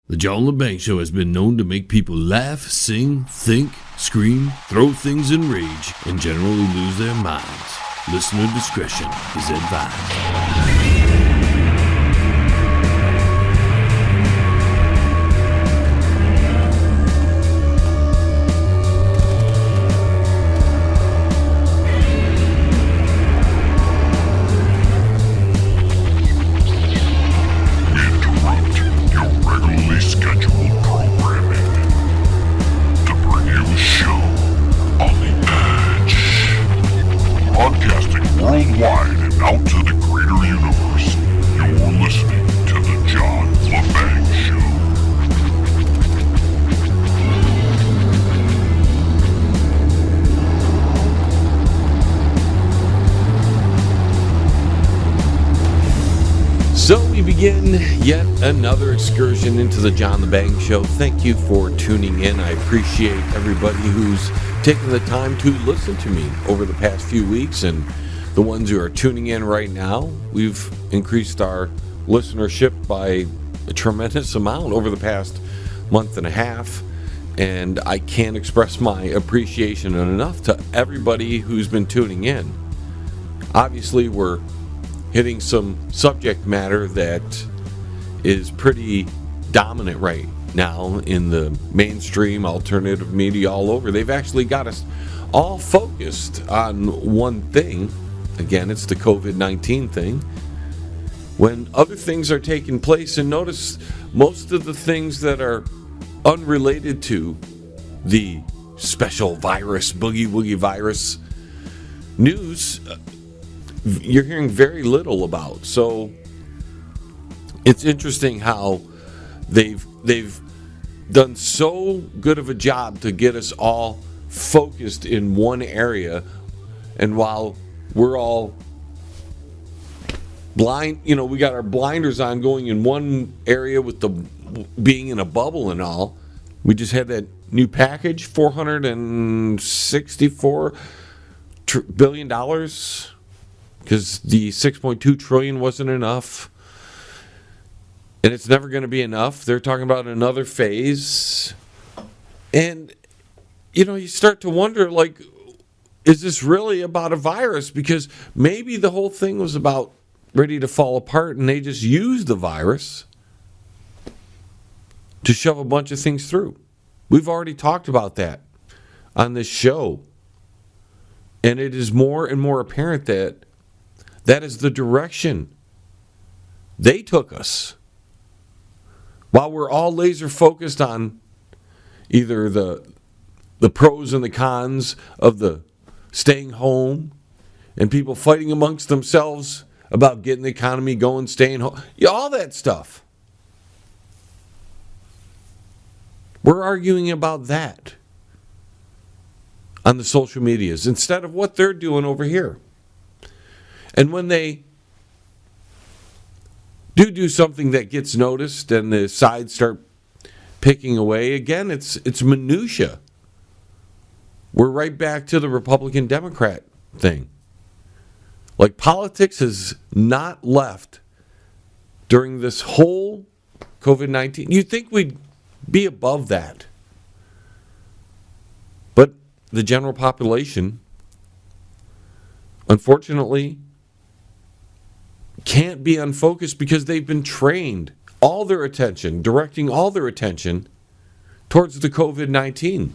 The John Lebang Show has been known to make people laugh, sing, think, scream, throw things in rage, and generally lose their minds. Listener discretion is advised. Worldwide and out to the greater universe, you're listening to the John Lebang Show. So we begin yet another excursion into the John Lebang Show. Thank you for tuning in. I appreciate everybody who's taken the time to listen to me over the past few weeks, and the ones who are tuning in right now. We've increased our listenership by a tremendous amount over the past month and a half, and I can't express my appreciation enough to everybody who's been tuning in. Obviously, we're hitting some subject matter that is pretty dominant right now in the mainstream alternative media all over. They've actually got us all focused on one thing. Again, it's the COVID-19 thing. When other things are taking place, and notice most of the things that are unrelated to the special virus, boogie woogie virus news, you're hearing very little about. So it's interesting how they've done so good of a job to get us all focused in one area, and while we're all blind, we got our blinders on going in one area with the being in a bubble and all. We just had that new package, $464 billion, because the $6.2 trillion wasn't enough. And it's never going to be enough. They're talking about another phase. And, you start to wonder, is this really about a virus? Because maybe the whole thing was about ready to fall apart, and they just used the virus to shove a bunch of things through. We've already talked about that on this show. And it is more and more apparent that that is the direction they took us. While we're all laser focused on either the pros and the cons of the staying home, and people fighting amongst themselves about getting the economy going, staying home, all that stuff. We're arguing about that on the social medias instead of what they're doing over here. And when they do something that gets noticed and the sides start picking away, again, it's minutia. We're right back to the Republican-Democrat thing. Politics has not left during this whole COVID-19. You'd think we'd be above that. But the general population, unfortunately, can't be unfocused because they've been trained, directing all their attention towards the COVID-19.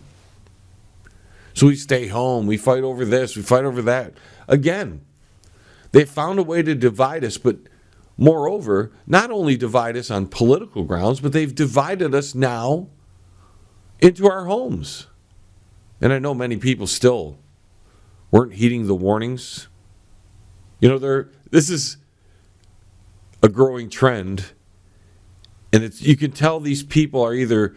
So we stay home, we fight over this, we fight over that. Again, they found a way to divide us, but moreover, not only divide us on political grounds, but they've divided us now into our homes. And I know many people still weren't heeding the warnings. This is a growing trend, and you can tell these people are either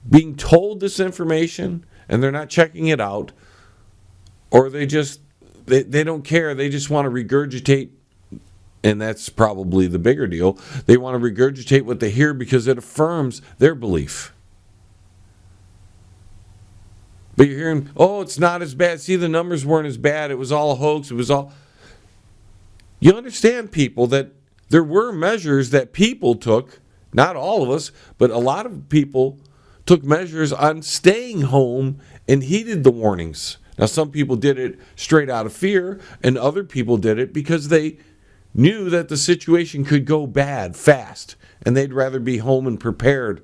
being told this information and they're not checking it out, or they don't care. They just want to regurgitate, and that's probably the bigger deal. They want to regurgitate what they hear because it affirms their belief. But you're hearing, it's not as bad. See, the numbers weren't as bad. It was all a hoax. You understand, people, that there were measures that people took not all of us, but a lot of people took measures on staying home and heeded the warnings. Now, some people did it straight out of fear, and other people did it because they knew that the situation could go bad fast, and they'd rather be home and prepared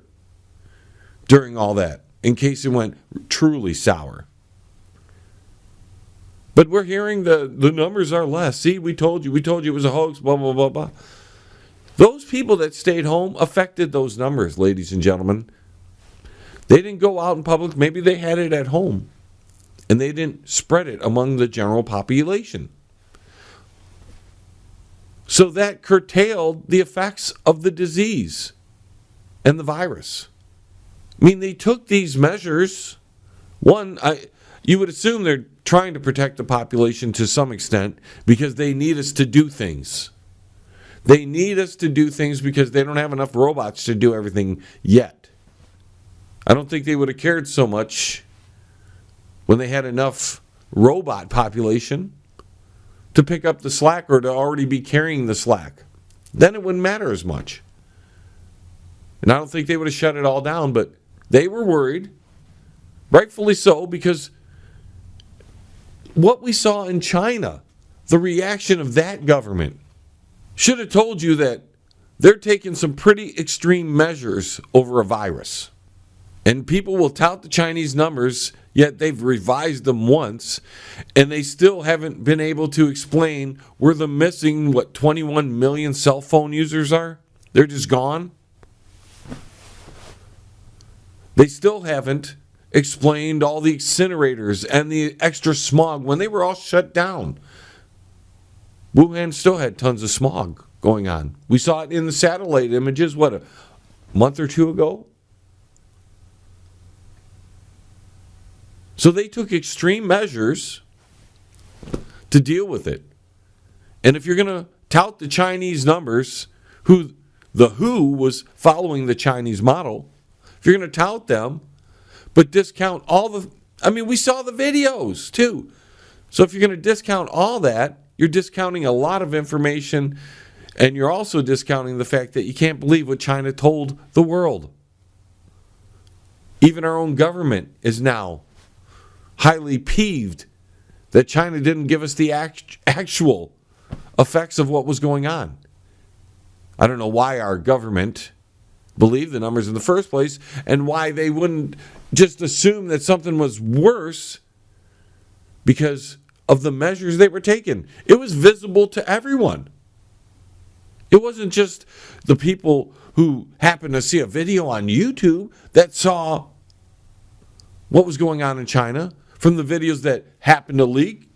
during all that in case it went truly sour. But we're hearing the numbers are less. See, we told you it was a hoax, blah, blah, blah, blah. Those people that stayed home affected those numbers, ladies and gentlemen. They didn't go out in public. Maybe they had it at home, and they didn't spread it among the general population. So that curtailed the effects of the disease and the virus. I mean, they took these measures. One, you would assume they're trying to protect the population to some extent because they need us to do things. They need us to do things because they don't have enough robots to do everything yet. I don't think they would have cared so much when they had enough robot population to pick up the slack or to already be carrying the slack. Then it wouldn't matter as much. And I don't think they would have shut it all down, but they were worried, rightfully so, because what we saw in China, the reaction of that government, should have told you that they're taking some pretty extreme measures over a virus. And people will tout the Chinese numbers, yet they've revised them once, and they still haven't been able to explain where the missing, 21 million cell phone users are? They're just gone. They still haven't explained all the incinerators and the extra smog when they were all shut down. Wuhan still had tons of smog going on. We saw it in the satellite images, a month or two ago? So they took extreme measures to deal with it. And if you're going to tout the Chinese numbers, the WHO was following the Chinese model, if you're going to tout them, but discount we saw the videos too. So if you're going to discount all that, you're discounting a lot of information, and you're also discounting the fact that you can't believe what China told the world. Even our own government is now highly peeved that China didn't give us the actual effects of what was going on. I don't know why our government believed the numbers in the first place, and why they wouldn't just assume that something was worse because of the measures they were taking. It was visible to everyone. It wasn't just the people who happened to see a video on YouTube that saw what was going on in China from the videos that happened to leak.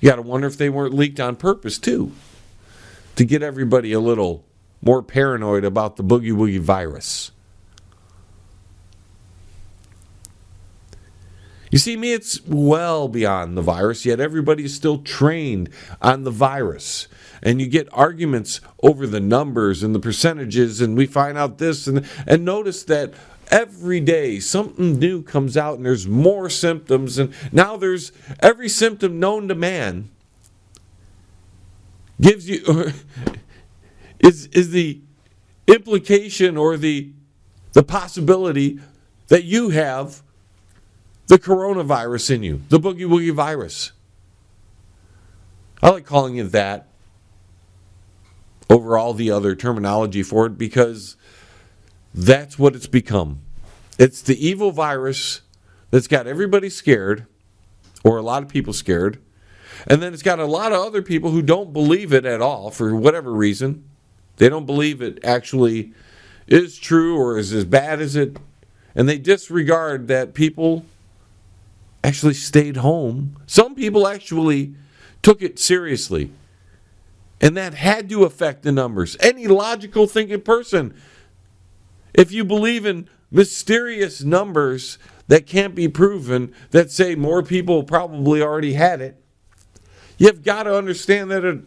You got to wonder if they weren't leaked on purpose too, to get everybody a little more paranoid about the boogie woogie virus. You see, it's well beyond the virus, yet everybody is still trained on the virus. And you get arguments over the numbers and the percentages, and we find out this, and notice that every day something new comes out, and there's more symptoms, and now there's every symptom known to man gives you is the implication or the possibility that you have the coronavirus in you, the boogie woogie virus. I like calling it that over all the other terminology for it because that's what it's become. It's the evil virus that's got everybody scared, or a lot of people scared, and then it's got a lot of other people who don't believe it at all for whatever reason. They don't believe it actually is true or is as bad as it, and they disregard that people actually stayed home. Some people actually took it seriously, and that had to affect the numbers. Any logical thinking person, if you believe in mysterious numbers that can't be proven, that say more people probably already had it, you've got to understand that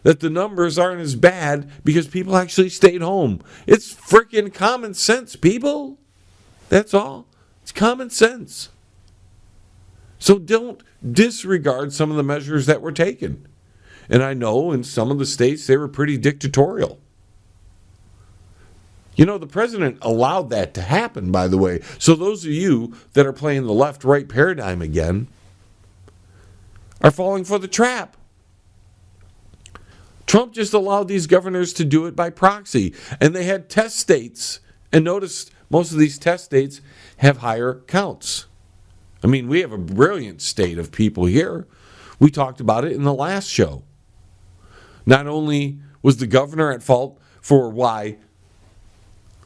that the numbers aren't as bad because people actually stayed home. It's freaking common sense, people. That's all. It's common sense. So don't disregard some of the measures that were taken. And I know in some of the states they were pretty dictatorial. You know, the president allowed that to happen, by the way. So those of you that are playing the left-right paradigm again are falling for the trap. Trump just allowed these governors to do it by proxy. And they had test states. And notice most of these test states have higher counts. I mean, we have a brilliant state of people here. We talked about it in the last show. Not only was the governor at fault for why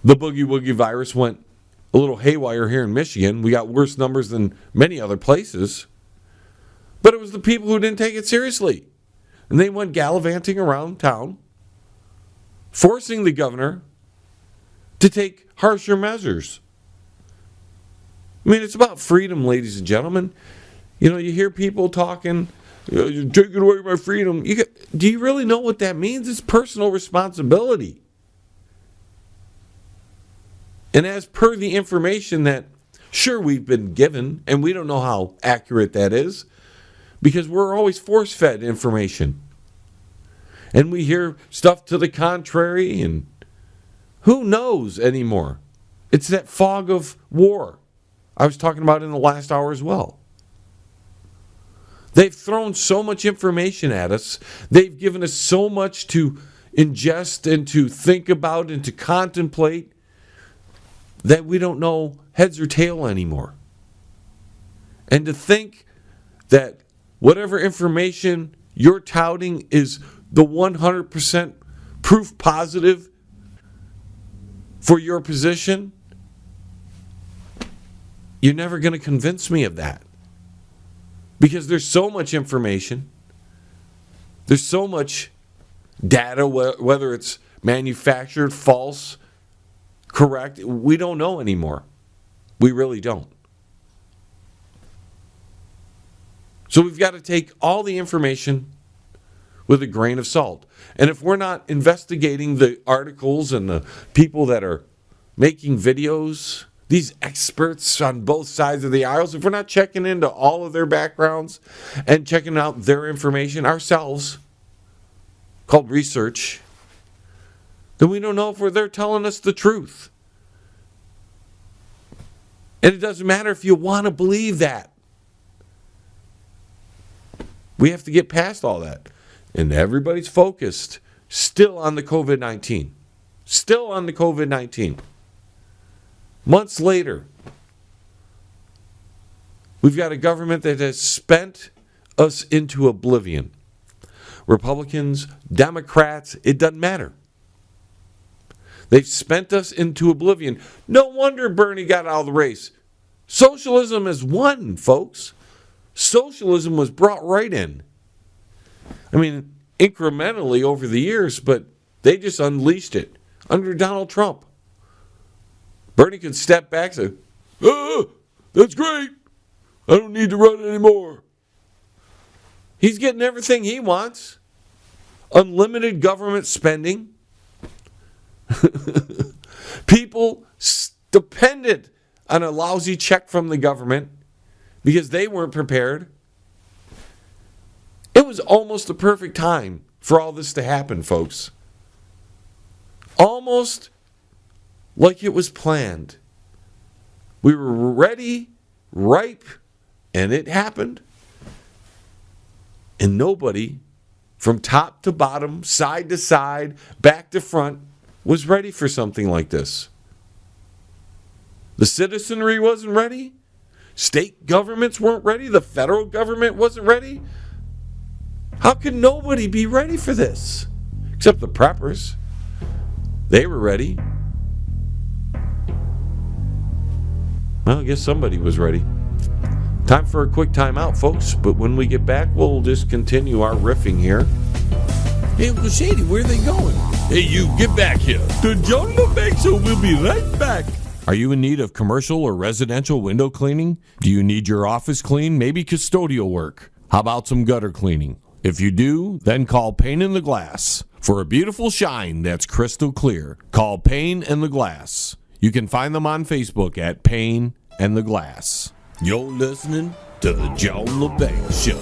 the boogie-woogie virus went a little haywire here in Michigan. We got worse numbers than many other places. But it was the people who didn't take it seriously. And they went gallivanting around town, forcing the governor to take harsher measures. I mean, it's about freedom, ladies and gentlemen. You know, you hear people talking, you're taking away my freedom. Do you really know what that means? It's personal responsibility. And as per the information that, sure, we've been given, and we don't know how accurate that is, because we're always force-fed information. And we hear stuff to the contrary, and who knows anymore? It's that fog of war I was talking about in the last hour as well. They've thrown so much information at us. They've given us so much to ingest and to think about and to contemplate that we don't know heads or tail anymore. And to think that whatever information you're touting is the 100% proof positive for your position, you're never going to convince me of that. Because there's so much information, there's so much data, whether it's manufactured, false, correct, we don't know anymore. We really don't. So we've got to take all the information with a grain of salt. And if we're not investigating the articles and the people that are making videos, these experts on both sides of the aisles, if we're not checking into all of their backgrounds and checking out their information ourselves, called research, then we don't know if they're telling us the truth. And it doesn't matter if you want to believe that. We have to get past all that. And everybody's focused still on the COVID-19. Still on the COVID-19. Months later, we've got a government that has spent us into oblivion. Republicans, Democrats, it doesn't matter. They've spent us into oblivion. No wonder Bernie got out of the race. Socialism has won, folks. Socialism was brought right in. I mean, incrementally over the years, but they just unleashed it under Donald Trump. Bernie could step back and say, that's great. I don't need to run anymore. He's getting everything he wants. Unlimited government spending. People dependent on a lousy check from the government because they weren't prepared. It was almost the perfect time for all this to happen, folks. Almost like it was planned. We were ready, ripe, and it happened. And nobody, from top to bottom, side to side, back to front, was ready for something like this. The citizenry wasn't ready. State governments weren't ready. The federal government wasn't ready. How could nobody be ready for this? Except the preppers. They were ready. Well, I guess somebody was ready. Time for a quick time out, folks. But when we get back, we'll just continue our riffing here. Hey, Uncle Shady, where are they going? Hey, you, get back here. The John Lebang Show will be right back. Are you in need of commercial or residential window cleaning? Do you need your office cleaned? Maybe custodial work? How about some gutter cleaning? If you do, then call Pane in the Glass. For a beautiful shine that's crystal clear, call Pane and the Glass. You can find them on Facebook at Pane and the Glass. You're listening to the John Lebang Show.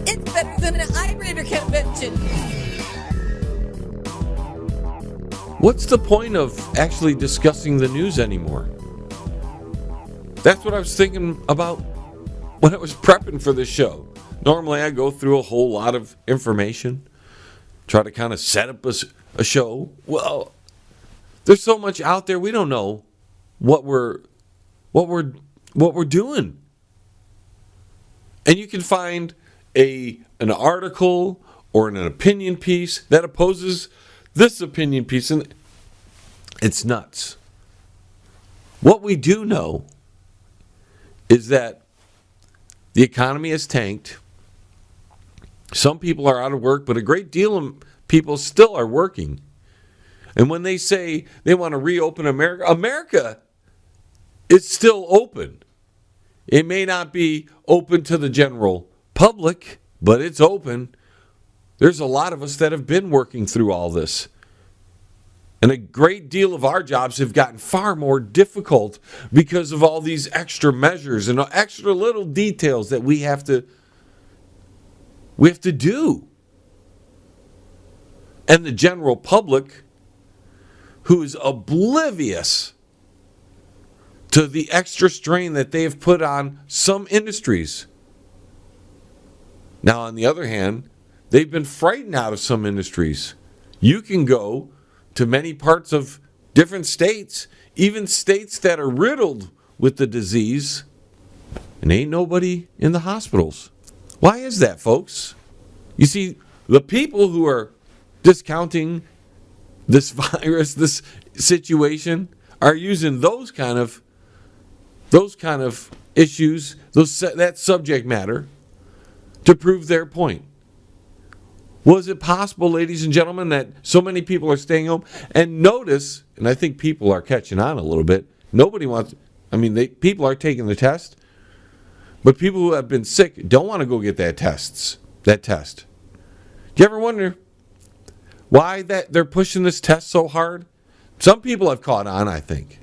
It's better than an eye reader convention. what's the point of actually discussing the news anymore? That's what I was thinking about when I was prepping for this show. Normally I go through a whole lot of information, try to kind of set up a show. Well, there's so much out there, we don't know what we're doing. And you can find an article or an opinion piece that opposes this opinion piece, and it's nuts. What we do know is that the economy has tanked. Some people are out of work, but a great deal of people still are working. And when they say they want to reopen America, America is still open. It may not be open to the general public, but it's open. There's a lot of us that have been working through all this. And a great deal of our jobs have gotten far more difficult because of all these extra measures and extra little details that we have to do. And the general public, who is oblivious to the extra strain that they have put on some industries. Now, on the other hand, they've been frightened out of some industries. You can go to many parts of different states, even states that are riddled with the disease, and ain't nobody in the hospitals. Why is that, folks? You see, the people who are discounting this virus, this situation, are using those kind of issues, that subject matter, to prove their point. Was it possible, ladies and gentlemen, that so many people are staying home? And notice, and I think people are catching on a little bit, people are taking the test, but people who have been sick don't want to go get that test. Do you ever wonder why that they're pushing this test so hard? Some people have caught on, I think.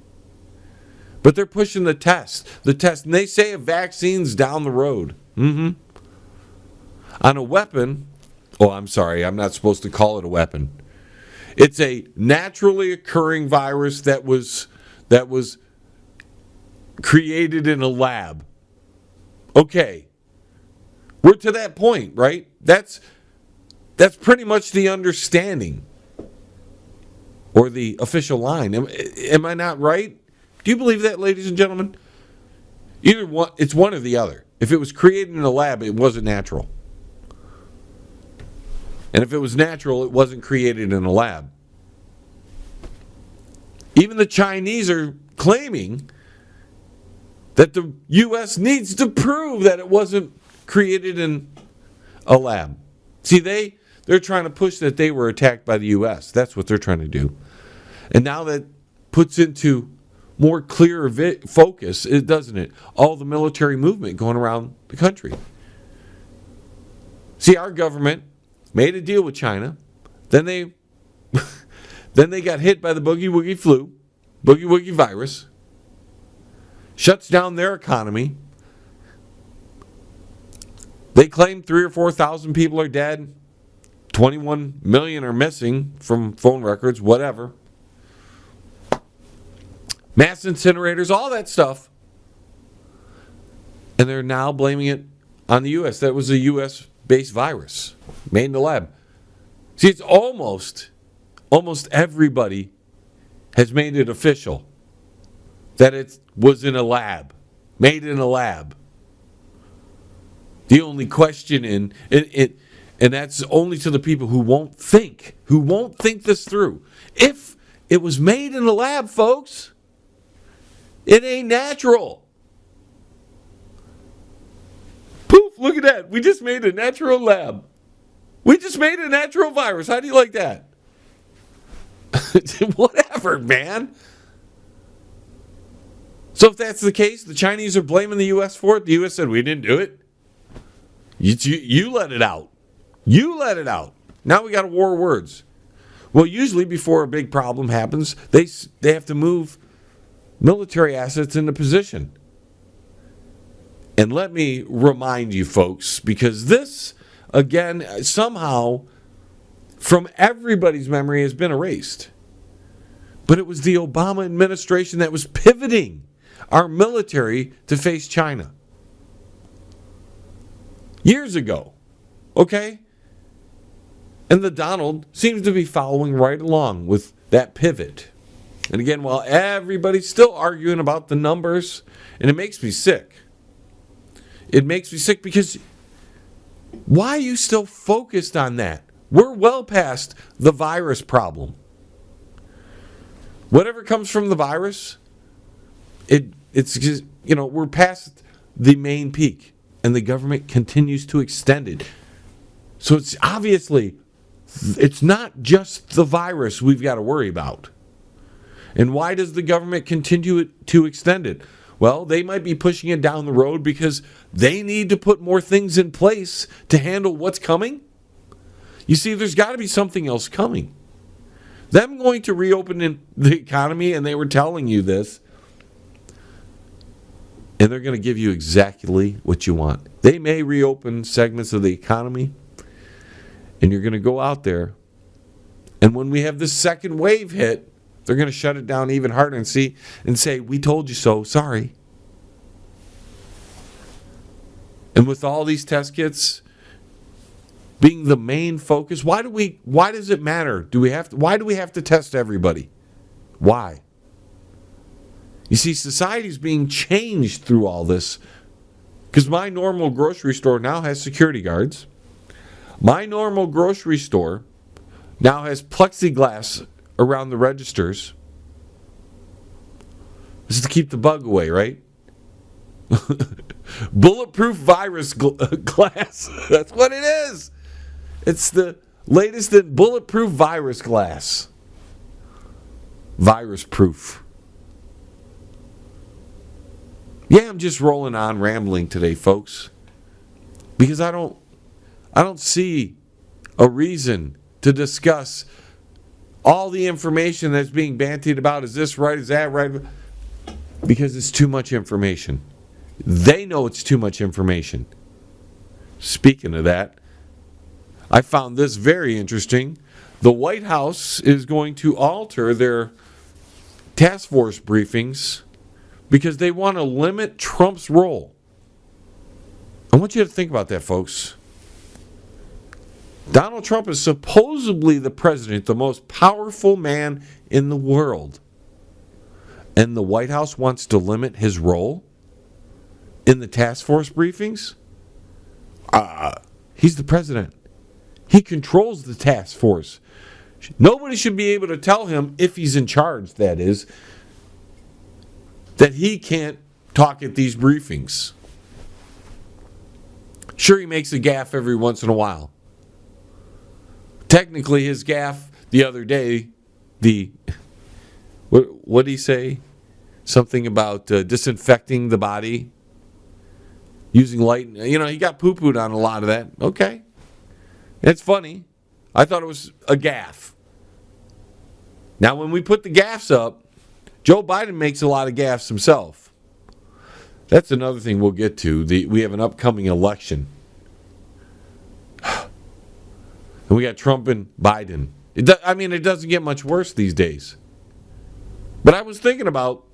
But they're pushing the test, and they say a vaccine's down the road. On a weapon, I'm sorry, I'm not supposed to call it a weapon. It's a naturally occurring virus that was created in a lab. Okay. We're to that point, right? That's pretty much the understanding or the official line. Am I not right? Do you believe that, ladies and gentlemen? Either one, it's one or the other. If it was created in a lab, it wasn't natural. And if it was natural, it wasn't created in a lab. Even the Chinese are claiming that the U.S. needs to prove that it wasn't created in a lab. See, they're trying to push that they were attacked by the U.S. That's what they're trying to do. And now that puts into more clear focus, doesn't it? All the military movement going around the country. See, our government made a deal with China. Then they got hit by the boogie woogie virus. Shuts down their economy. They claim 3,000 or 4,000 people are dead. 21 million are missing from phone records, whatever. Mass incinerators, all that stuff. And they're now blaming it on the U.S. That was a U.S.-based virus made in the lab. See, it's almost everybody has made it official that it was in a lab, made in a lab. The only question and that's only to the people who won't think this through. If it was made in a lab, folks, it ain't natural. Poof, look at that. We just made a natural lab. We just made a natural virus. How do you like that? Whatever, man. So if that's the case, the Chinese are blaming the U.S. for it. The U.S. said, we didn't do it. You let it out. You let it out. Now we got a war of words. Well, usually before a big problem happens, they have to move military assets into position. And let me remind you folks, because this, again, somehow from everybody's memory has been erased. But it was the Obama administration that was pivoting our military to face China. Years ago. Okay? And the Donald seems to be following right along with that pivot. And again, while everybody's still arguing about the numbers, and it makes me sick. It makes me sick because why are you still focused on that? We're well past the virus problem. Whatever comes from the virus, it's just, we're past the main peak, and the government continues to extend it. So it's obviously, it's not just the virus we've got to worry about. And why does the government continue to extend it? Well, they might be pushing it down the road because they need to put more things in place to handle what's coming. You see, there's got to be something else coming. Them going to reopen the economy, and they were telling you this, and they're going to give you exactly what you want. They may reopen segments of the economy, and you're going to go out there, and when we have this second wave hit, they're going to shut it down even harder and say, we told you so, sorry. And with all these test kits being the main focus, why does it matter? Why do we have to test everybody? Why? You see, society's being changed through all this. Because my normal grocery store now has security guards. My normal grocery store now has plexiglass around the registers. This is to keep the bug away, right? Bulletproof virus glass. That's what it is. It's the latest in bulletproof virus glass. Virus proof. Yeah, I'm just rolling on, rambling today, folks. Because I don't see a reason to discuss all the information that's being bantied about. Is this right? Is that right? Because it's too much information. They know it's too much information. Speaking of that, I found this very interesting. The White House is going to alter their task force briefings because they want to limit Trump's role. I want you to think about that, folks. Donald Trump is supposedly the president, the most powerful man in the world. And the White House wants to limit his role in the task force briefings? He's the president. He controls the task force. Nobody should be able to tell him, if he's in charge, that is, that he can't talk at these briefings. Sure, he makes a gaffe every once in a while. Technically, his gaffe the other day, what did he say? Something about disinfecting the body, using light. He got poo-pooed on a lot of that. Okay. It's funny. I thought it was a gaffe. Now, when we put the gaffes up, Joe Biden makes a lot of gaffes himself. That's another thing we'll get to. We have an upcoming election. And we got Trump and Biden. It doesn't get much worse these days. But I was thinking about,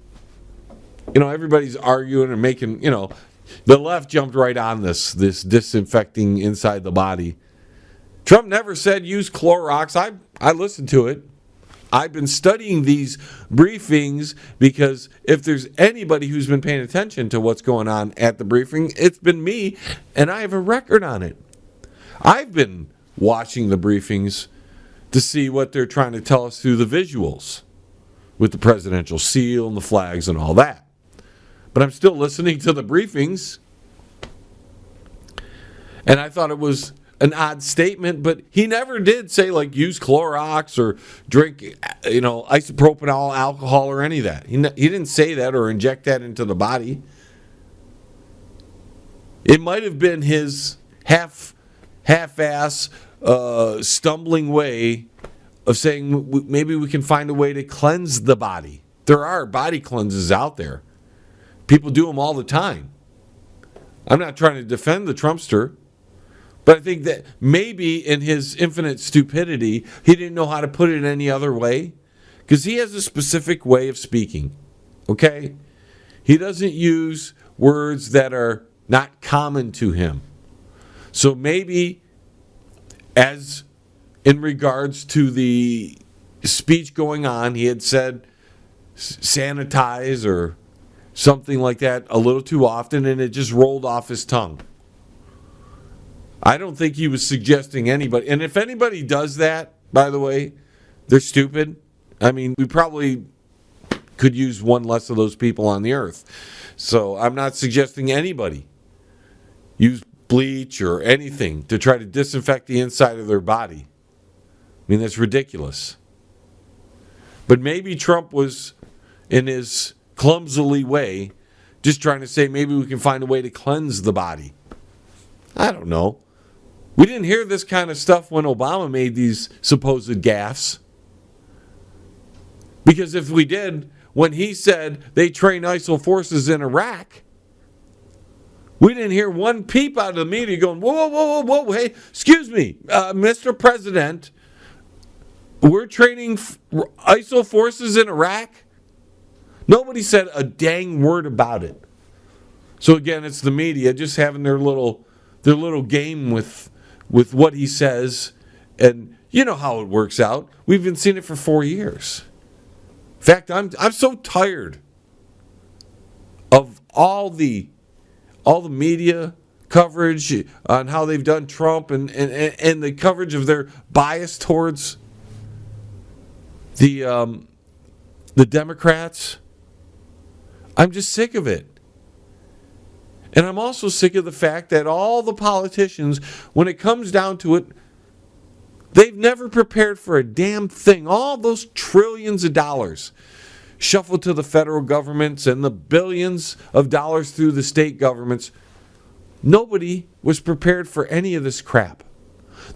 everybody's arguing and making, the left jumped right on this disinfecting inside the body. Trump never said use Clorox. I listened to it. I've been studying these briefings because if there's anybody who's been paying attention to what's going on at the briefing, it's been me, and I have a record on it. I've been watching the briefings to see what they're trying to tell us through the visuals with the presidential seal and the flags and all that. But I'm still listening to the briefings. And I thought it was an odd statement, but he never did say, use Clorox or drink, isopropyl alcohol or any of that. He didn't say that or inject that into the body. It might have been his half-ass stumbling way of saying maybe we can find a way to cleanse the body. There are body cleanses out there. People do them all the time. I'm not trying to defend the Trumpster, but I think that maybe in his infinite stupidity, he didn't know how to put it any other way. Because he has a specific way of speaking, okay? He doesn't use words that are not common to him. So maybe as in regards to the speech going on, he had said sanitize or something like that a little too often, and it just rolled off his tongue. I don't think he was suggesting anybody. And if anybody does that, by the way, they're stupid. I mean, we probably could use one less of those people on the earth. So I'm not suggesting anybody use bleach or anything to try to disinfect the inside of their body. I mean, that's ridiculous. But maybe Trump was, in his clumsily way, just trying to say maybe we can find a way to cleanse the body. I don't know. We didn't hear this kind of stuff when Obama made these supposed gaffes. Because if we did, when he said they train ISIL forces in Iraq, we didn't hear one peep out of the media going, whoa, whoa, whoa, whoa, hey, excuse me, Mr. President, we're training ISIL forces in Iraq? Nobody said a dang word about it. So again, it's the media just having their little game with what he says, and you know how it works out. We've been seeing it for 4 years. In fact, I'm so tired of all the media coverage on how they've done Trump and the coverage of their bias towards the Democrats. I'm just sick of it. And I'm also sick of the fact that all the politicians, when it comes down to it, they've never prepared for a damn thing. All those trillions of dollars shuffled to the federal governments and the billions of dollars through the state governments. Nobody was prepared for any of this crap.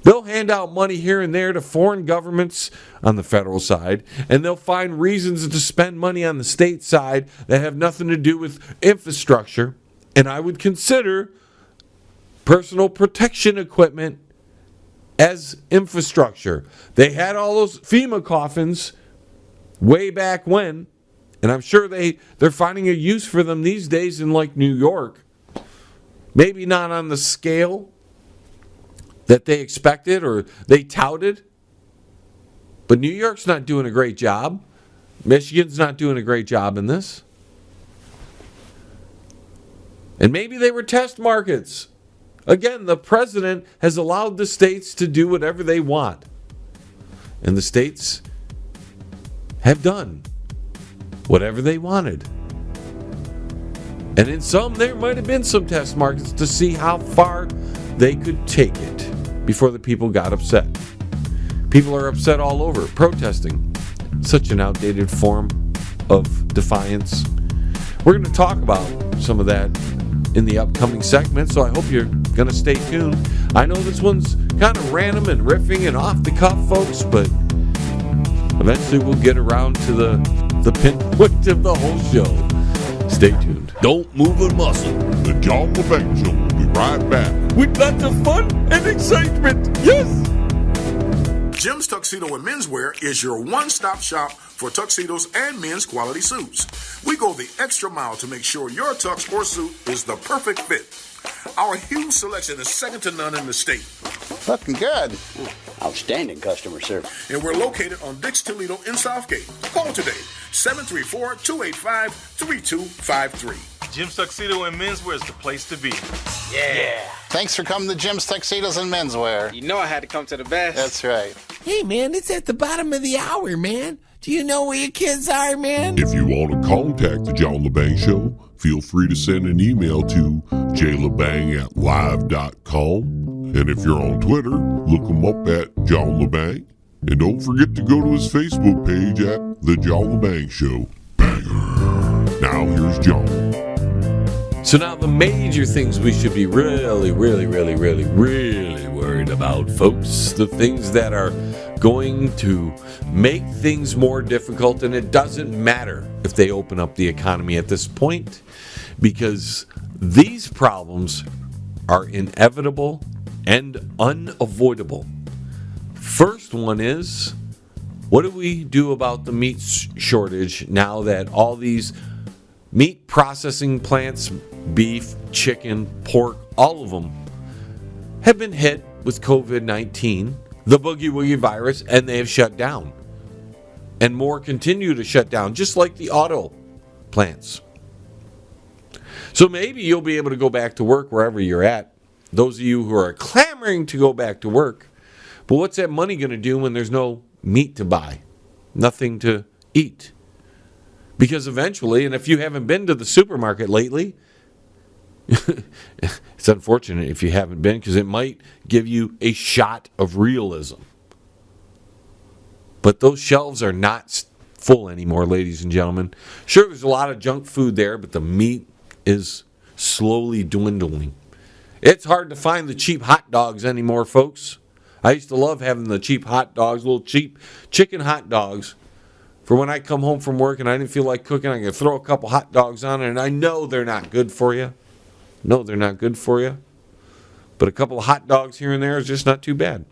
They'll hand out money here and there to foreign governments on the federal side, and they'll find reasons to spend money on the state side that have nothing to do with infrastructure. And I would consider personal protection equipment as infrastructure. They had all those FEMA coffins way back when, and I'm sure they're finding a use for them these days in like New York. Maybe not on the scale that they expected or they touted, but New York's not doing a great job. Michigan's not doing a great job in this. And maybe they were test markets. Again, the president has allowed the states to do whatever they want. And the states have done whatever they wanted. And in some, there might have been some test markets to see how far they could take it before the people got upset. People are upset all over, protesting. Such an outdated form of defiance. We're going to talk about some of that in the upcoming segment, so I hope you're going to stay tuned. I know this one's kind of random and riffing and off the cuff, folks, but eventually we'll get around to the pinpoint of the whole show. Stay tuned. Don't move a muscle. The John Lebang Show will be right back. With lots of fun and excitement. Yes! Jim's Tuxedo and Menswear is your one-stop shop for tuxedos and men's quality suits. We go the extra mile to make sure your tux or suit is the perfect fit. Our huge selection is second to none in the state. Looking good. Outstanding customer service. And we're located on Dix Toledo in Southgate. Call today, 734-285-3253. Jim's Tuxedo and Menswear is the place to be. Yeah. Thanks for coming to Jim's Tuxedos and Menswear. You know I had to come to the best. That's right. Hey, man, it's at the bottom of the hour, man. Do you know where your kids are, man? If you want to contact the John Lebang Show, feel free to send an email to jlebang@live.com. And if you're on Twitter, look him up at John Lebang. And don't forget to go to his Facebook page at The John Lebang Show. Banger. Now here's John. So now the major things we should be really worried about, folks. The things that are going to make things more difficult, and it doesn't matter if they open up the economy at this point, because these problems are inevitable and unavoidable. First one is What do we do about the meat shortage now that all these meat processing plants, beef, chicken, pork, all of them have been hit with COVID-19, the boogie woogie virus, and they have shut down? And more continue to shut down, just like the auto plants. So maybe you'll be able to go back to work wherever you're at. Those of you who are clamoring to go back to work. But what's that money going to do when there's no meat to buy? Nothing to eat. Because eventually, and if you haven't been to the supermarket lately, it's unfortunate if you haven't been, because it might give you a shot of realism. But those shelves are not full anymore, ladies and gentlemen. Sure, there's a lot of junk food there, but the meat is slowly dwindling. It's hard to find the cheap hot dogs anymore, folks. I used to love having the cheap hot dogs, little cheap chicken hot dogs. For when I come home from work and I didn't feel like cooking, I could throw a couple hot dogs on it, and I know they're not good for you. No, they're not good for you. But a couple of hot dogs here and there is just not too bad.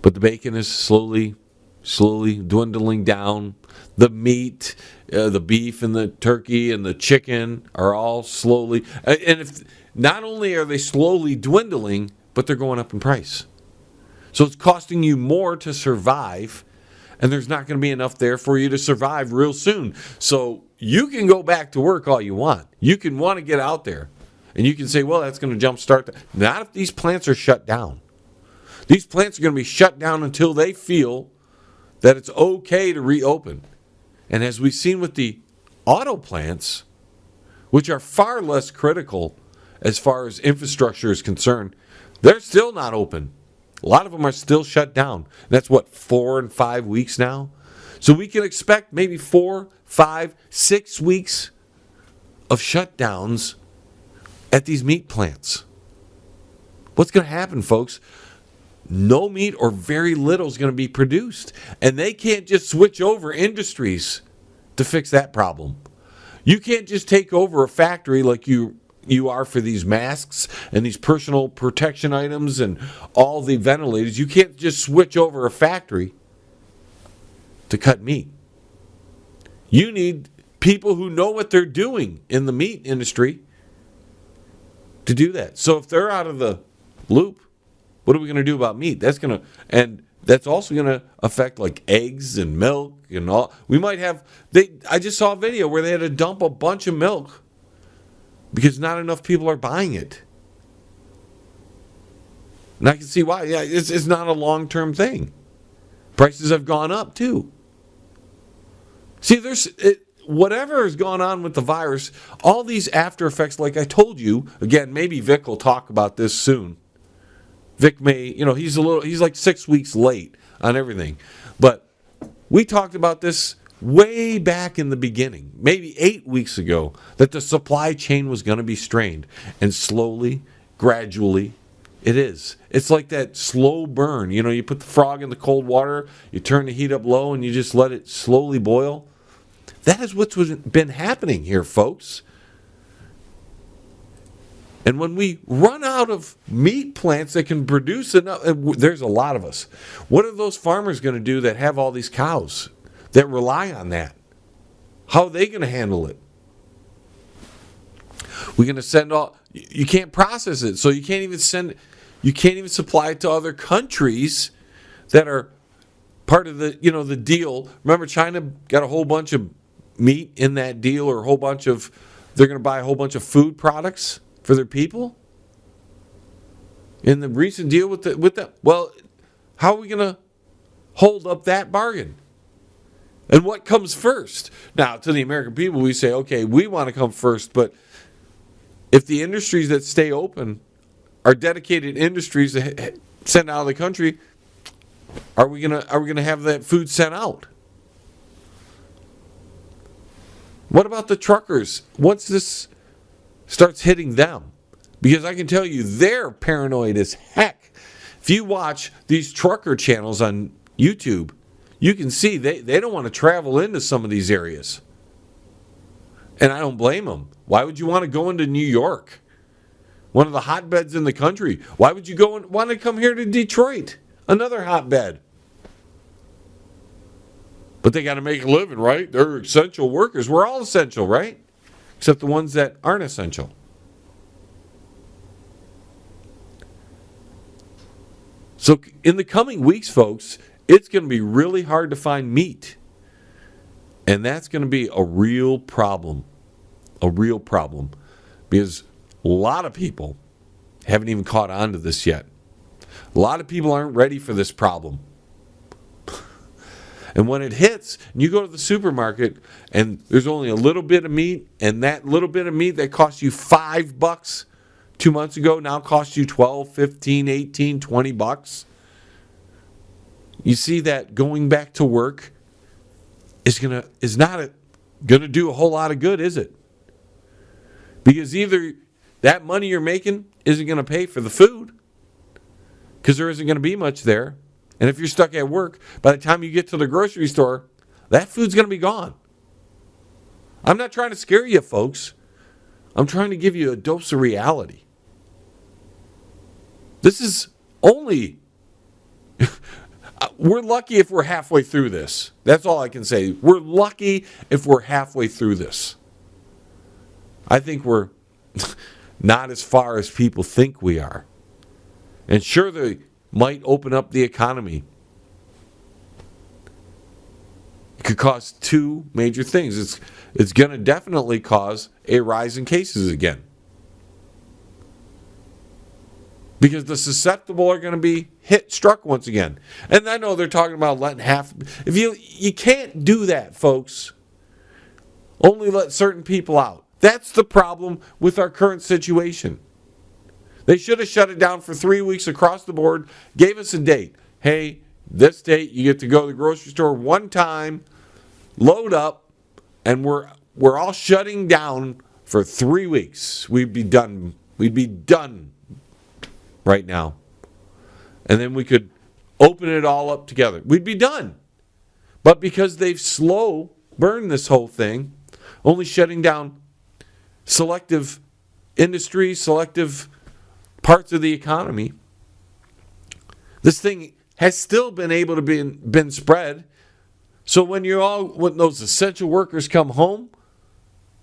But the bacon is slowly dwindling down. The meat, the beef and the turkey and the chicken are all slowly. And if not only are they slowly dwindling, but they're going up in price. So it's costing you more to survive, and there's not going to be enough there for you to survive real soon. So you can go back to work all you want. You can want to get out there, and you can say, well, that's going to jumpstart. Not if these plants are shut down. These plants are going to be shut down until they feel that it's okay to reopen. And as we've seen with the auto plants, which are far less critical as far as infrastructure is concerned, they're still not open. A lot of them are still shut down. That's 4 and 5 weeks now. So we can expect maybe 4, 5, 6 weeks of shutdowns at these meat plants. What's going to happen, folks? No meat or very little is going to be produced. And they can't just switch over industries to fix that problem. You can't just take over a factory like you are for these masks and these personal protection items and all the ventilators. You can't just switch over a factory to cut meat. You need people who know what they're doing in the meat industry to do that. So if they're out of the loop, what are we going to do about meat? That's also going to affect like eggs and milk and all. We might have, I just saw a video where they had to dump a bunch of milk because not enough people are buying it. And I can see why. Yeah, it's not a long-term thing. Prices have gone up too. See, whatever has gone on with the virus, all these after effects, like I told you, again, maybe Vic will talk about this soon. Vic may, he's like 6 weeks late on everything. But we talked about this way back in the beginning, maybe 8 weeks ago, that the supply chain was going to be strained. And slowly, gradually, it is. It's like that slow burn. You put the frog in the cold water, you turn the heat up low, and you just let it slowly boil. That is what's been happening here, folks. And when we run out of meat plants that can produce enough, there's a lot of us. What are those farmers going to do that have all these cows that rely on that? How are they going to handle it? We're going to send all. You can't process it, so you can't even supply it to other countries that are part of the deal. Remember, China got a whole bunch of meat in that deal, or they're going to buy a whole bunch of food products for their people in the recent deal with that. Well, how are we going to hold up that bargain? And what comes first? Now, to the American people, we say, okay, we want to come first, but if the industries that stay open are dedicated industries that sent out of the country, are we gonna have that food sent out? What about the truckers? Once this starts hitting them, because I can tell you they're paranoid as heck. If you watch these trucker channels on YouTube, you can see they don't want to travel into some of these areas. And I don't blame them. Why would you want to go into New York, one of the hotbeds in the country? Why would you want to come here to Detroit, another hotbed? But they got to make a living, right? They're essential workers. We're all essential, right? Except the ones that aren't essential. So in the coming weeks, folks, it's going to be really hard to find meat. And that's going to be a real problem. A real problem. Because a lot of people haven't even caught on to this yet. A lot of people aren't ready for this problem. And when it hits, you go to the supermarket and there's only a little bit of meat, and that little bit of meat that cost you $5 2 months ago now costs you 12, 15, 18, 20 bucks. You see that going back to work is not gonna do a whole lot of good, is it? Because either that money you're making isn't going to pay for the food, because there isn't going to be much there. And if you're stuck at work, by the time you get to the grocery store, that food's going to be gone. I'm not trying to scare you, folks. I'm trying to give you a dose of reality. This is only... we're lucky if we're halfway through this. That's all I can say. We're lucky if we're halfway through this. I think we're not as far as people think we are. And sure, they might open up the economy. It could cause two major things. It's going to definitely cause a rise in cases again. Because the susceptible are going to be struck once again. And I know they're talking about letting half... If you can't do that, folks. Only let certain people out. That's the problem with our current situation. They should have shut it down for 3 weeks across the board, gave us a date. Hey, this date, you get to go to the grocery store one time, load up, and we're all shutting down for 3 weeks. We'd be done. We'd be done right now. And then we could open it all up together. We'd be done. But because they've slow burned this whole thing, only shutting down selective industry, selective parts of the economy, this thing has still been able to been spread. So when those essential workers come home,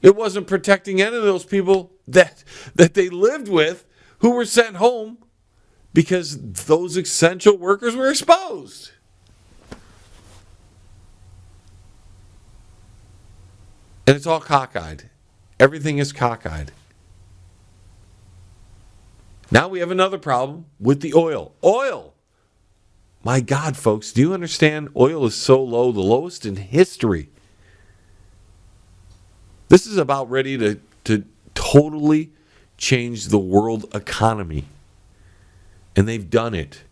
it wasn't protecting any of those people that they lived with who were sent home because those essential workers were exposed. And it's all cockeyed. Everything is cockeyed. Now we have another problem with the oil. Oil! My God, folks, do you understand? Oil is so low, the lowest in history. This is about ready to totally change the world economy. And they've done it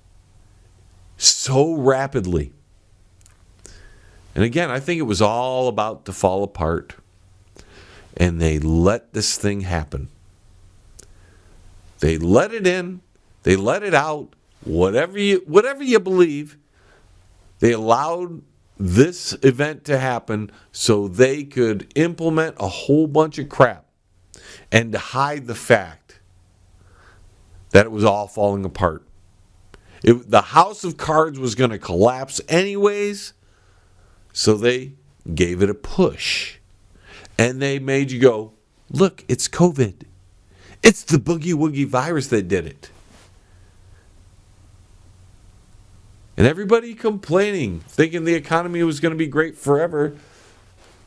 so rapidly. And again, I think it was all about to fall apart. And they let this thing happen. They let it in. They let it out. Whatever you believe, they allowed this event to happen so they could implement a whole bunch of crap and to hide the fact that it was all falling apart. The house of cards was going to collapse anyways, so they gave it a push. And they made you go, look, it's COVID. It's the boogie woogie virus that did it. And everybody complaining, thinking the economy was going to be great forever.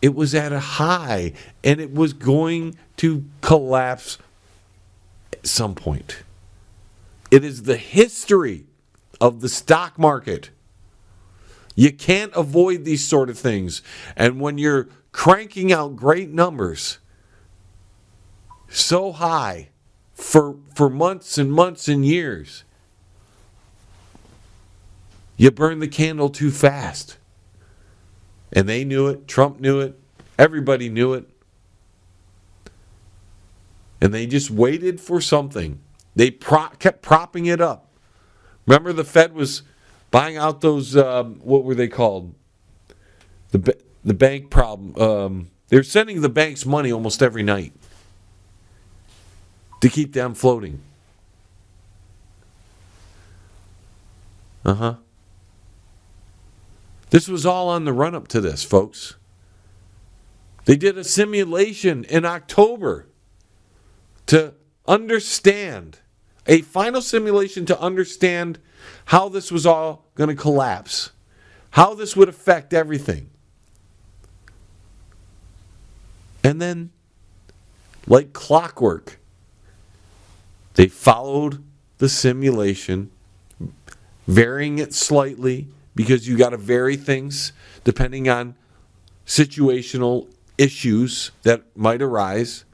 It was at a high, and it was going to collapse at some point. It is the history of the stock market. You can't avoid these sort of things. And when you're cranking out great numbers so high for months and months and years, you burn the candle too fast. And they knew it. Trump knew it. Everybody knew it. And they just waited for something. They kept propping it up. Remember the Fed was buying out those, what were they called? The bank problem. They're sending the banks money almost every night to keep them floating. This was all on the run-up to this, folks. They did a simulation in October to understand, a final simulation to understand how this was all going to collapse, how this would affect everything. And then, like clockwork, they followed the simulation, varying it slightly, because you got to vary things depending on situational issues that might arise.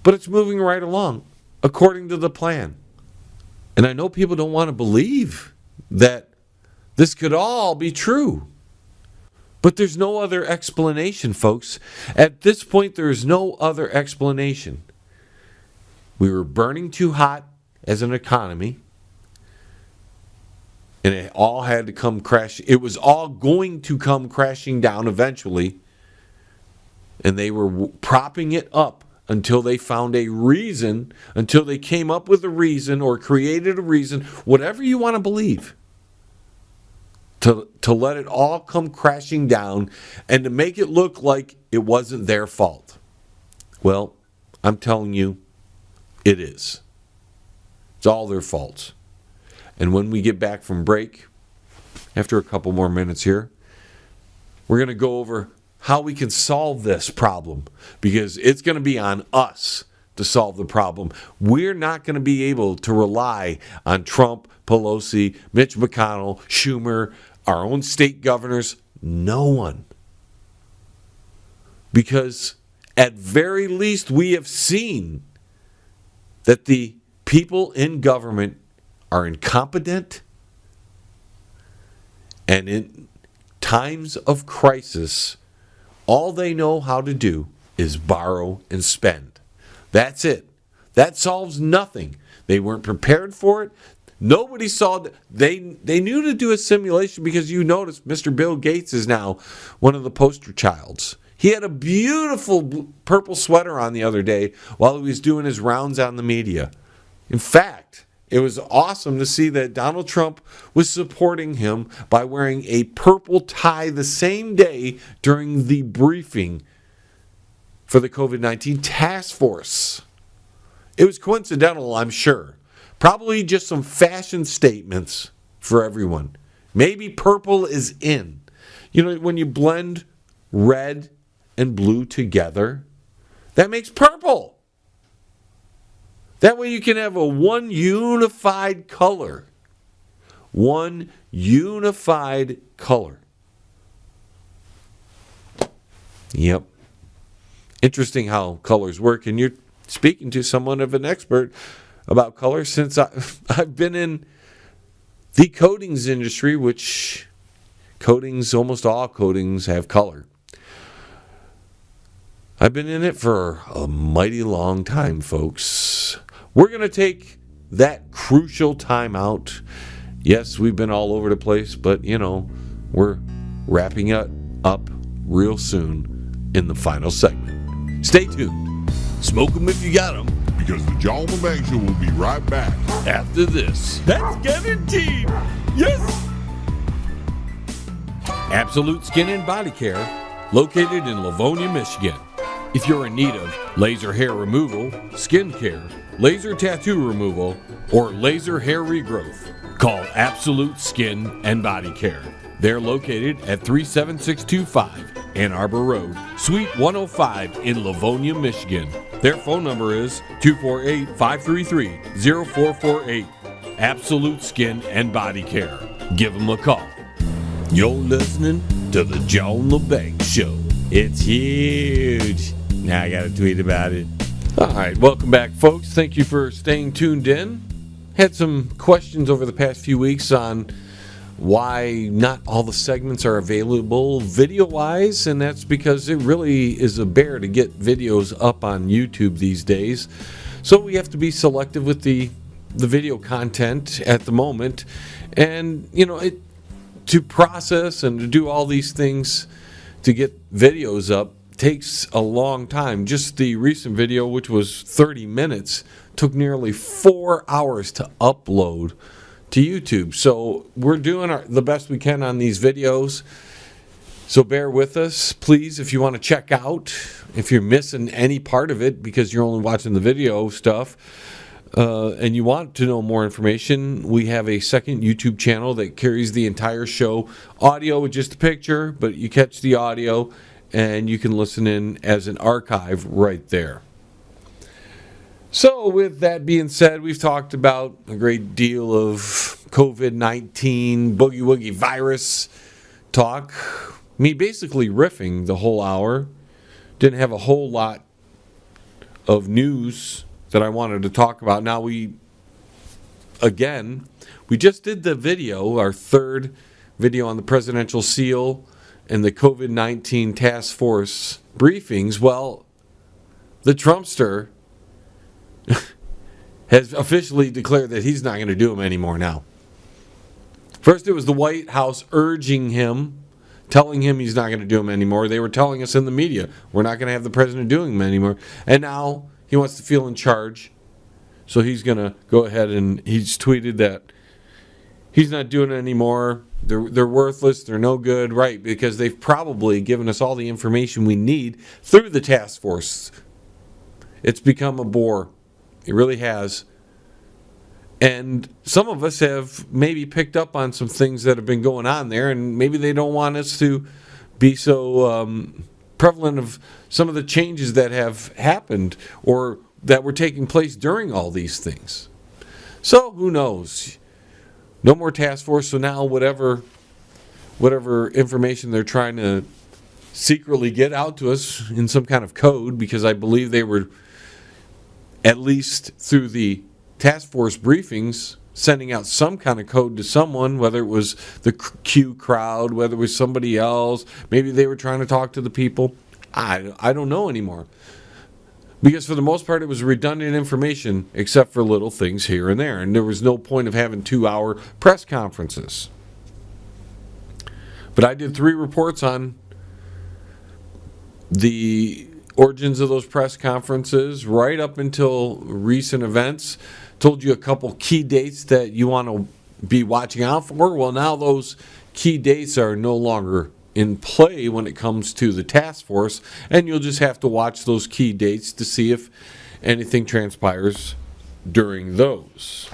But it's moving right along according to the plan. And I know people don't want to believe that this could all be true. But there's no other explanation, folks. At this point, there is no other explanation. We were burning too hot as an economy. And it all had to come crash. It was all going to come crashing down eventually. And they were propping it up until they found a reason, until they came up with a reason or created a reason, whatever you want to believe, to let it all come crashing down and to make it look like it wasn't their fault. Well, I'm telling you, it is. It's all their fault. And when we get back from break, after a couple more minutes here, we're going to go over how we can solve this problem, because it's going to be on us to solve the problem. We're not going to be able to rely on Trump, Pelosi, Mitch McConnell, Schumer, our own state governors, no one. Because at very least we have seen that the people in government are incompetent, and in times of crisis, all they know how to do is borrow and spend. That's it. That solves nothing. They weren't prepared for it. Nobody saw it. They knew to do a simulation, because you notice Mr. Bill Gates is now one of the poster childs. He had a beautiful purple sweater on the other day while he was doing his rounds on the media. In fact, it was awesome to see that Donald Trump was supporting him by wearing a purple tie the same day during the briefing for the COVID-19 task force. It was coincidental, I'm sure. Probably just some fashion statements for everyone. Maybe purple is in. You know, when you blend red and blue together, that makes purple. That way you can have a one unified color. One unified color. Yep. Interesting how colors work. And you're speaking to someone of an expert about color, since I've been in the coatings industry, which coatings, almost all coatings have color. I've been in it for a mighty long time, folks. We're going to take that crucial time out. Yes, we've been all over the place, but, you know, we're wrapping it up real soon in the final segment. Stay tuned. Smoke them if you got them. Because the John Lebang Show will be right back After this. That's guaranteed. Yes. Absolute Skin and Body Care, located in Livonia, Michigan. If you're in need of laser hair removal, skin care, laser tattoo removal, or laser hair regrowth, call Absolute Skin and Body Care. They're located at 37625 Ann Arbor Road, Suite 105 in Livonia, Michigan. Their phone number is 248-533-0448. Absolute Skin and Body Care. Give them a call. You're listening to the John Lebang Show. It's huge. Now I got to tweet about it. All right, welcome back, folks. Thank you for staying tuned in. Had some questions over the past few weeks on why not all the segments are available video-wise, and that's because it really is a bear to get videos up on YouTube these days. So we have to be selective with the video content at the moment. And, you know, to process and to do all these things to get videos up takes a long time. Just the recent video, which was 30 minutes, took nearly 4 hours to upload to YouTube. So we're doing the best we can on these videos. So bear with us, please, if you want to check out, if you're missing any part of it because you're only watching the video stuff, and you want to know more information, we have a second YouTube channel that carries the entire show, audio with just a picture, but you catch the audio and you can listen in as an archive right there. So with that being said, we've talked about a great deal of COVID-19, boogie woogie virus talk. Me basically riffing the whole hour. Didn't have a whole lot of news that I wanted to talk about. Now we just did the video, our third video on the presidential seal and the COVID-19 task force briefings. Well, the Trumpster has officially declared that he's not going to do them anymore now. First, it was the White House urging him, telling him he's not going to do them anymore. They were telling us in the media, we're not going to have the president doing them anymore. And now he wants to feel in charge. So he's going to go ahead and he's tweeted that he's not doing it anymore. They're worthless. They're no good. Right, because they've probably given us all the information we need through the task force. It's become a bore. It really has. And some of us have maybe picked up on some things that have been going on there, and maybe they don't want us to be so prevalent of some of the changes that have happened or that were taking place during all these things. So who knows? No more task force. So now whatever information they're trying to secretly get out to us in some kind of code, because I believe they were, at least through the task force briefings, sending out some kind of code to someone, whether it was the Q crowd, whether it was somebody else. Maybe they were trying to talk to the people. I don't know anymore. Because for the most part, it was redundant information, except for little things here and there. And there was no point of having 2-hour press conferences. But I did 3 reports on the origins of those press conferences right up until recent events. Told you a couple key dates that you want to be watching out for. Well, now those key dates are no longer in play when it comes to the task force, and you'll just have to watch those key dates to see if anything transpires during those.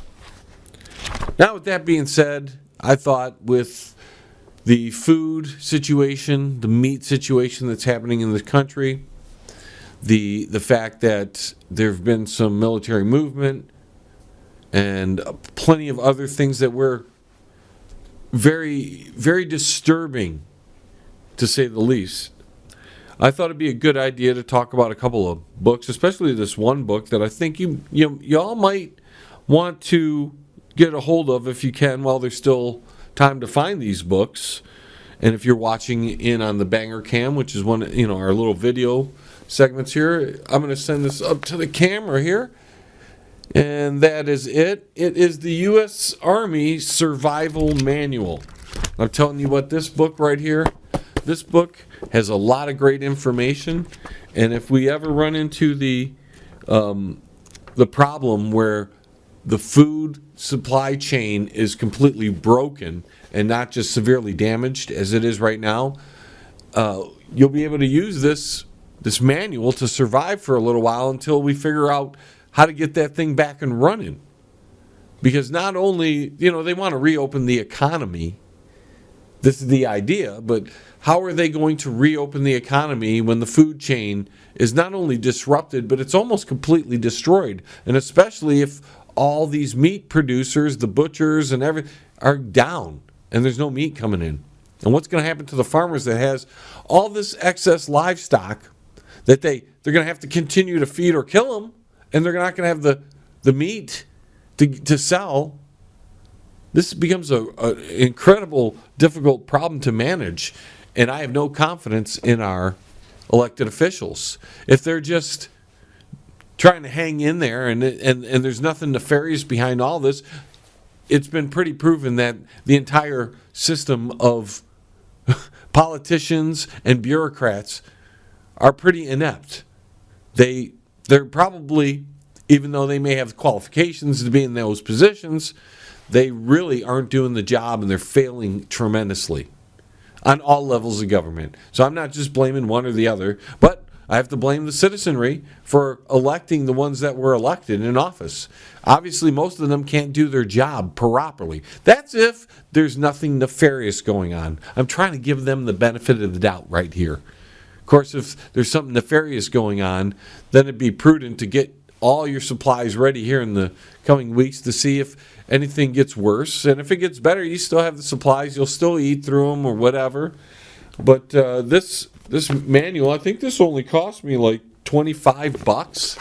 Now, with that being said, I thought with the food situation, the meat situation that's happening in the country, the fact that there have been some military movement and plenty of other things that were very, very disturbing, to say the least, I thought it'd be a good idea to talk about a couple of books, especially this one book that I think y'all might want to get a hold of if you can while there's still time to find these books. And if you're watching in on the Banger Cam, which is one, our little video segments here, I'm going to send this up to the camera here. And that is it. It is the U.S. Army Survival Manual. I'm telling you what, this book right here, this book has a lot of great information. And if we ever run into the problem where the food supply chain is completely broken and not just severely damaged as it is right now, you'll be able to use this manual to survive for a little while until we figure out how to get that thing back and running. Because not only, they want to reopen the economy. This is the idea, but how are they going to reopen the economy when the food chain is not only disrupted, but it's almost completely destroyed? And especially if all these meat producers, the butchers and everything, are down and there's no meat coming in. And what's going to happen to the farmers that has all this excess livestock that they're going to have to continue to feed or kill them, and they're not going to have the meat to sell? This becomes an incredible, difficult problem to manage, and I have no confidence in our elected officials. If they're just trying to hang in there and there's nothing nefarious behind all this, it's been pretty proven that the entire system of politicians and bureaucrats are pretty inept. They're probably, even though they may have qualifications to be in those positions, they really aren't doing the job, and they're failing tremendously on all levels of government. So I'm not just blaming one or the other, but I have to blame the citizenry for electing the ones that were elected in office. Obviously, most of them can't do their job properly. That's if there's nothing nefarious going on. I'm trying to give them the benefit of the doubt right here. Of course, if there's something nefarious going on, then it'd be prudent to get all your supplies ready here in the coming weeks to see if anything gets worse. And if it gets better, you still have the supplies. You'll still eat through them or whatever. But this manual, I think this only cost me like $25,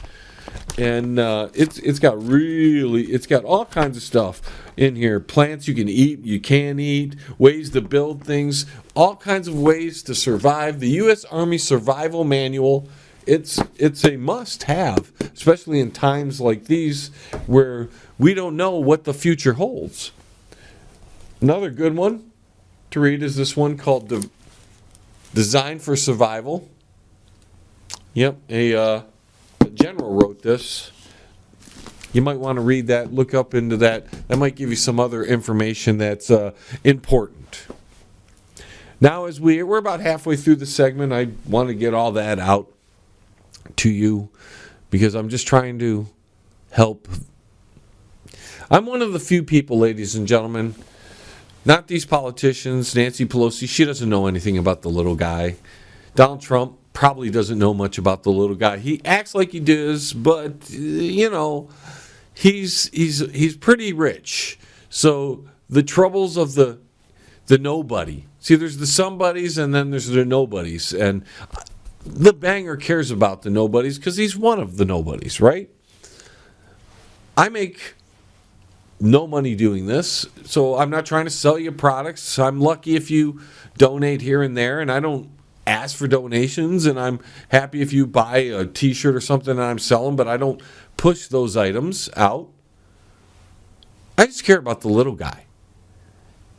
and it's got all kinds of stuff in here. Plants you can eat, you can't eat, ways to build things, all kinds of ways to survive. The U.S. Army Survival Manual. It's a must-have, especially in times like these where we don't know what the future holds. Another good one to read is this one called the Design for Survival. Yep, a general wrote this. You might want to read that, look up into that. That might give you some other information that's important. Now, as we're about halfway through the segment, I want to get all that out to you because I'm just trying to help. I'm one of the few people, ladies and gentlemen, not these politicians. Nancy Pelosi, she doesn't know anything about the little guy. Donald Trump probably doesn't know much about the little guy. He acts like he does, but he's pretty rich. So the troubles of the nobody. See, there's the somebodies and then there's the nobodies. And the banger cares about the nobodies because he's one of the nobodies, right? I make no money doing this, so I'm not trying to sell you products. I'm lucky if you donate here and there, and I don't ask for donations, and I'm happy if you buy a t-shirt or something that I'm selling, but I don't push those items out. I just care about the little guy.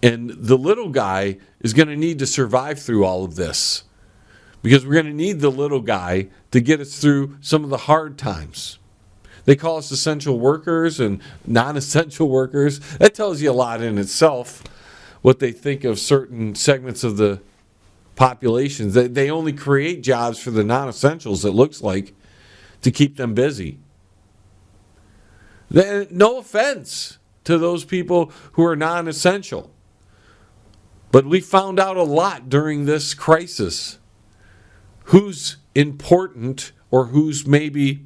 And the little guy is going to need to survive through all of this because we're going to need the little guy to get us through some of the hard times. They call us essential workers and non-essential workers. That tells you a lot in itself, what they think of certain segments of the populations. They only create jobs for the non-essentials, it looks like, to keep them busy. No offense to those people who are non-essential. But we found out a lot during this crisis. Who's important or who's maybe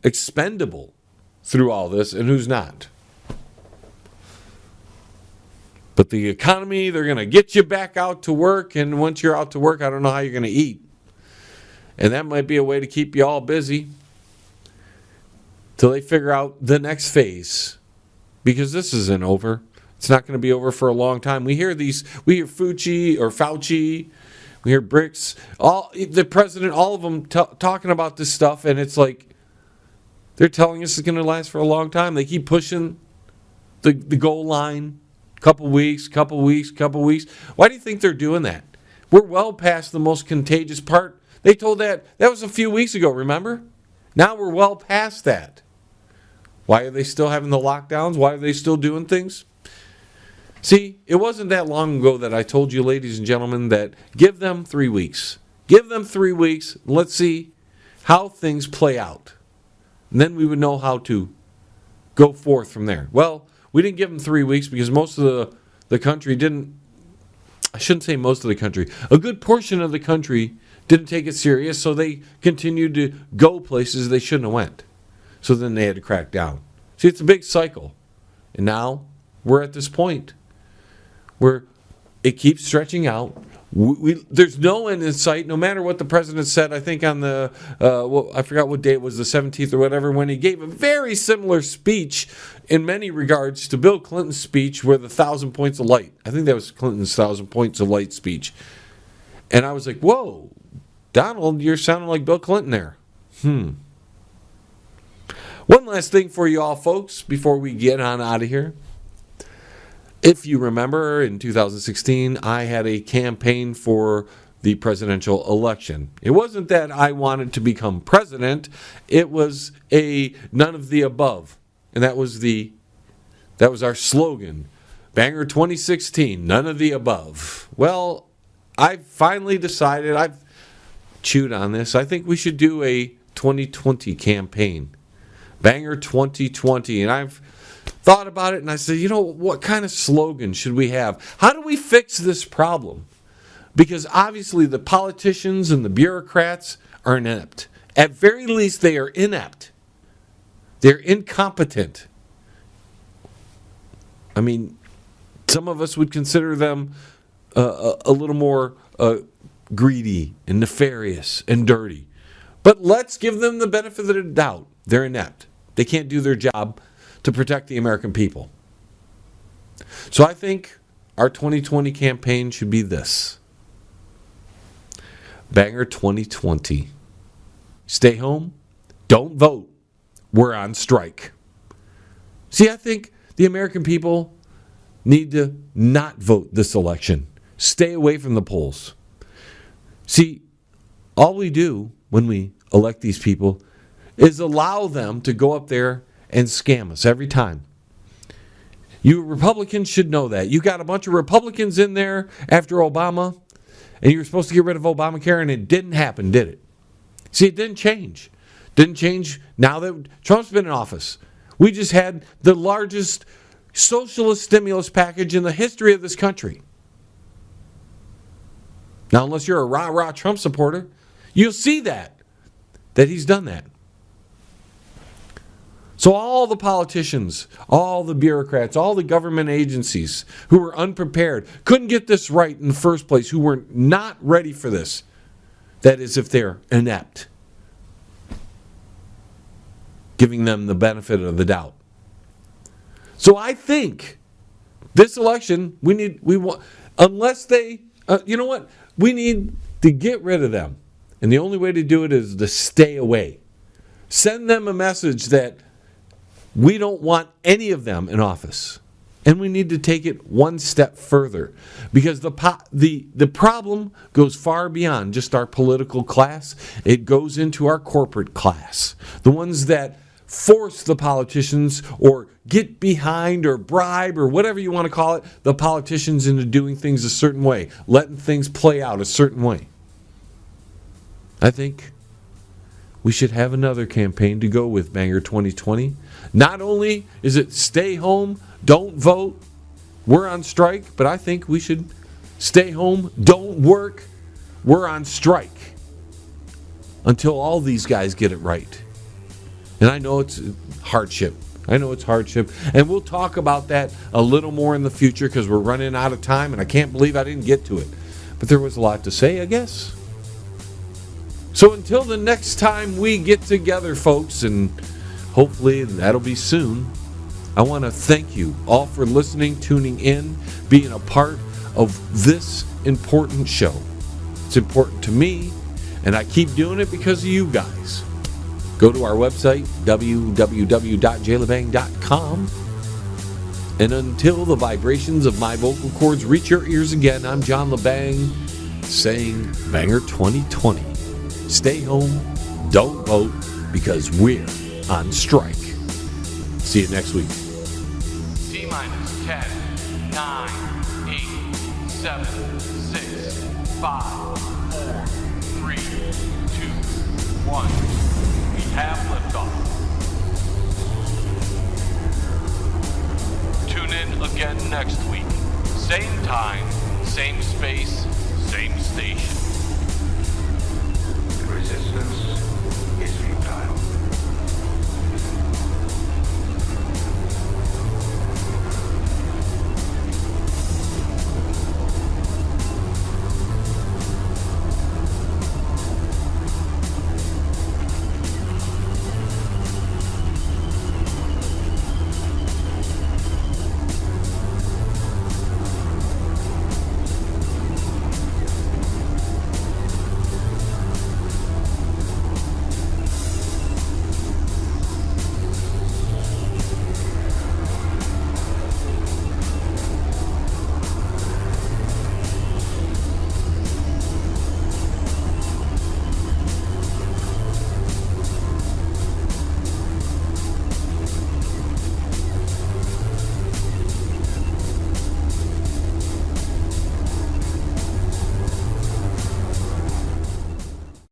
expendable through all this and who's not. But the economy, they're going to get you back out to work, and once you're out to work, I don't know how you're going to eat. And that might be a way to keep you all busy till they figure out the next phase, because this isn't over. It's not going to be over for a long time. We hear Fauci, we hear Bricks, the president, all of them talking about this stuff, and it's like they're telling us it's going to last for a long time. They keep pushing the goal line, couple weeks. Why do you think they're doing that? We're well past the most contagious part. They told that was a few weeks ago, remember? Now we're well past that. Why are they still having the lockdowns? Why are they still doing things? See, it wasn't that long ago that I told you, ladies and gentlemen, that give them 3 weeks. Give them 3 weeks. Let's see how things play out. And then we would know how to go forth from there. Well, we didn't give them 3 weeks because most of the country didn't. I shouldn't say most of the country. A good portion of the country didn't take it serious, so they continued to go places they shouldn't have went. So then they had to crack down. See, it's a big cycle. And now we're at this point where it keeps stretching out. There's no end in sight, no matter what the president said. I think on the, I forgot what day it was, the 17th or whatever, when he gave a very similar speech in many regards to Bill Clinton's speech where the 1,000 points of light. I think that was Clinton's 1,000 points of light speech. And I was like, whoa, Donald, you're sounding like Bill Clinton there. One last thing for you all, folks, before we get on out of here. If you remember, in 2016, I had a campaign for the presidential election. It wasn't that I wanted to become president. It was a none of the above. And that was the That was our slogan. Banger 2016, none of the above. Well, I finally decided, I've chewed on this, I think we should do a 2020 campaign. Banger 2020. And I've thought about it and I said, what kind of slogan should we have? How do we fix this problem? Because obviously the politicians and the bureaucrats are inept. At very least, they are inept. They're incompetent. I mean, some of us would consider them a little more greedy and nefarious and dirty. But let's give them the benefit of the doubt. They're inept. They can't do their job to protect the American people. So I think our 2020 campaign should be this. Banger 2020. Stay home. Don't vote. We're on strike. See, I think the American people need to not vote this election. Stay away from the polls. See, all we do when we elect these people is allow them to go up there and scam us every time. You Republicans should know that. You got a bunch of Republicans in there after Obama, and you were supposed to get rid of Obamacare, and it didn't happen, did it? See, it didn't change. Didn't change now that Trump's been in office. We just had the largest socialist stimulus package in the history of this country. Now, unless you're a rah-rah Trump supporter, you'll see that he's done that. So all the politicians, all the bureaucrats, all the government agencies who were unprepared, couldn't get this right in the first place, who were not ready for this, that is, if they're inept, giving them the benefit of the doubt. So I think this election, we want, unless they, we need to get rid of them. And the only way to do it is to stay away. Send them a message that we don't want any of them in office. And we need to take it one step further. Because the problem goes far beyond just our political class. It goes into our corporate class. The ones that force the politicians or get behind or bribe or whatever you want to call it, the politicians into doing things a certain way, letting things play out a certain way. I think we should have another campaign to go with Banger 2020. Not only is it stay home, don't vote, we're on strike, but I think we should stay home, don't work, we're on strike. Until all these guys get it right. And I know it's hardship. And we'll talk about that a little more in the future because we're running out of time and I can't believe I didn't get to it. But there was a lot to say, I guess. So until the next time we get together, folks, and hopefully that'll be soon, I want to thank you all for listening, tuning in, being a part of this important show. It's important to me, and I keep doing it because of you guys. Go to our website, www.jlebang.com. And until the vibrations of my vocal cords reach your ears again, I'm John Lebang saying Banger 2020. Stay home, don't vote, because we're on strike. See you next week. T-minus 10, 9, 8, 7, 6, 5,